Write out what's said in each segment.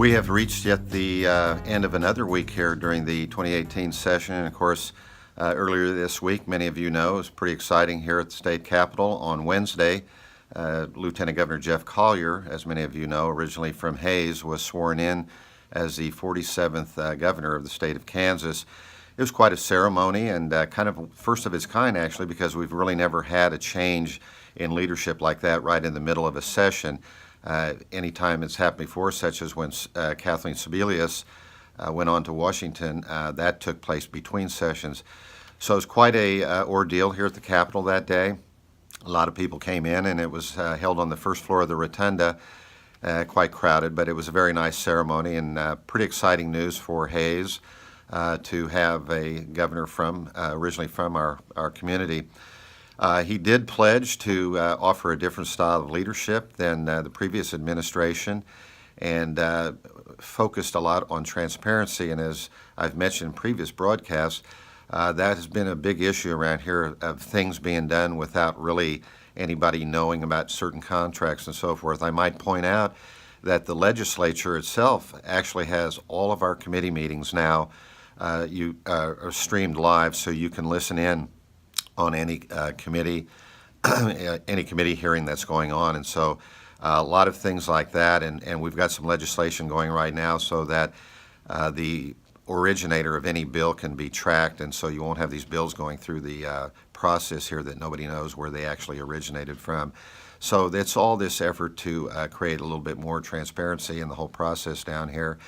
We have reached yet the end of another week here during the 2018 session. And of course, earlier this week, many of you know, it was pretty exciting here at the state capitol. On Wednesday, Lieutenant Governor Jeff Collier, as many of you know, originally from Hays, was sworn in as the 47th governor of the state of Kansas. It was quite a ceremony and kind of first of its kind, actually, because we've really never had a change in leadership like that right in the middle of a session. Anytime it's happened before, such as when Kathleen Sebelius went on to Washington, that took place between sessions. So it was quite a ordeal here at the Capitol that day. A lot of people came in, and it was held on the first floor of the rotunda, quite crowded, but it was a very nice ceremony and pretty exciting news for Hays to have a governor from originally from our community. He did pledge to offer a different style of leadership than the previous administration and focused a lot on transparency. And as I've mentioned in previous broadcasts, that has been a big issue around here of things being done without really anybody knowing about certain contracts and so forth. I might point out that the legislature itself actually has all of our committee meetings now are streamed live, so you can listen in on any committee hearing that's going on. And so a lot of things like that, and we've got some legislation going right now so that the originator of any bill can be tracked, and so you won't have these bills going through the process here that nobody knows where they actually originated from. So it's all this effort to create a little bit more transparency in the whole process down here.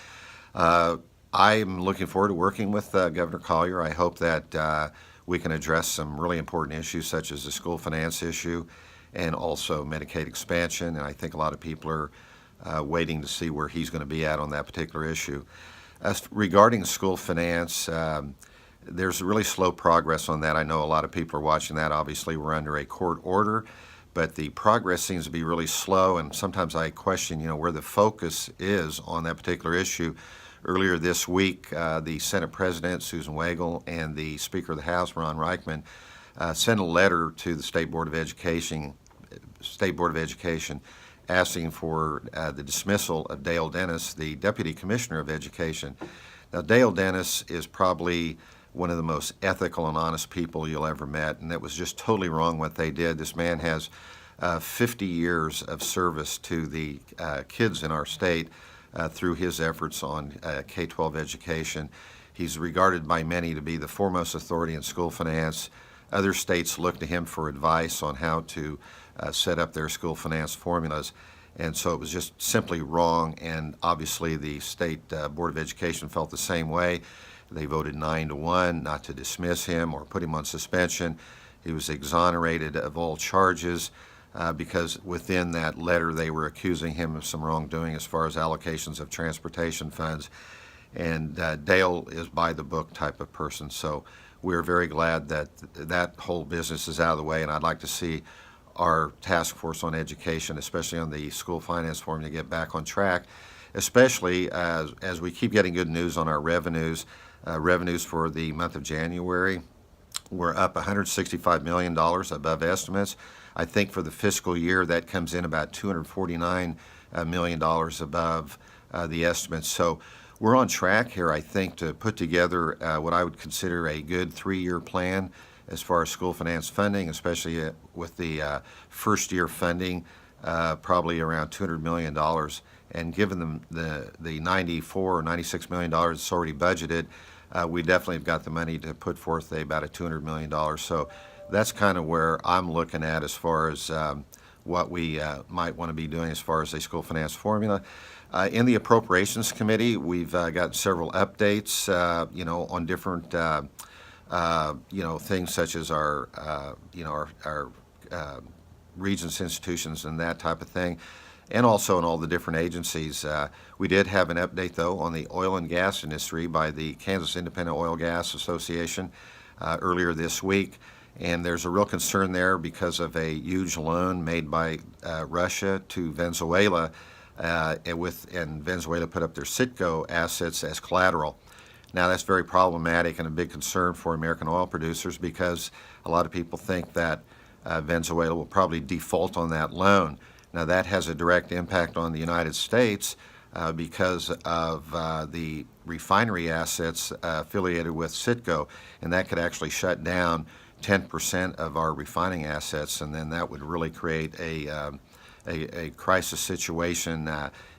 I'm looking forward to working with Governor Collier. I hope that we can address some really important issues such as the school finance issue and also Medicaid expansion. And I think a lot of people are waiting to see where he's going to be at on that particular issue. As regarding school finance, there's really slow progress on that. I know a lot of people are watching that. Obviously, we're under a court order, but the progress seems to be really slow. And sometimes I question, where the focus is on that particular issue. Earlier this week, the Senate President, Susan Wagle, and the Speaker of the House, Ron Reichman, sent a letter to the State Board of Education asking for the dismissal of Dale Dennis, the Deputy Commissioner of Education. Now, Dale Dennis is probably one of the most ethical and honest people you'll ever met, and that was just totally wrong what they did. This man has 50 years of service to the kids in our state through his efforts on K-12 education. He's regarded by many to be the foremost authority in school finance. Other states look to him for advice on how to set up their school finance formulas. And so it was just simply wrong, and obviously the State Board of Education felt the same way. They voted 9-1 not to dismiss him or put him on suspension. He was exonerated of all charges. Because within that letter they were accusing him of some wrongdoing as far as allocations of transportation funds. And Dale is by the book type of person, so we're very glad that that whole business is out of the way, and I'd like to see our task force on education, especially on the school finance formula, get back on track, especially as we keep getting good news on our revenues. Revenues for the month of January were up $165 million above estimates. I think for the fiscal year that comes in about $249 million above the estimates. So we're on track here, I think, to put together what I would consider a good 3-year plan as far as school finance funding, especially with the first year funding, probably around $200 million. And given them the $94 or $96 million that's already budgeted, we definitely have got the money to put forth about a $200 million. So that's kind of where I'm looking at as far as what we might want to be doing as far as a school finance formula. In the Appropriations Committee, we've got several updates, on different, things such as our regents, institutions, and that type of thing, and also in all the different agencies. We did have an update, though, on the oil and gas industry by the Kansas Independent Oil Gas Association earlier this week. And there's a real concern there because of a huge loan made by Russia to Venezuela, and Venezuela put up their Citgo assets as collateral. Now, that's very problematic and a big concern for American oil producers because a lot of people think that Venezuela will probably default on that loan. Now, that has a direct impact on the United States because of the refinery assets affiliated with Citgo, and that could actually shut down 10% of our refining assets, and then that would really create a crisis situation.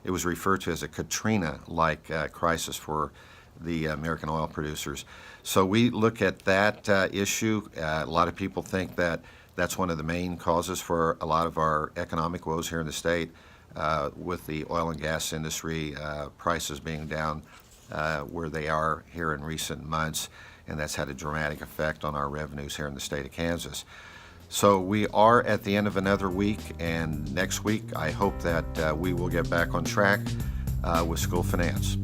It was referred to as a Katrina-like crisis for the American oil producers. So we look at that issue. A lot of people think that that's one of the main causes for a lot of our economic woes here in the state, with the oil and gas industry prices being down where they are here in recent months, and that's had a dramatic effect on our revenues here in the state of Kansas. So we are at the end of another week, and next week I hope that we will get back on track with school finance.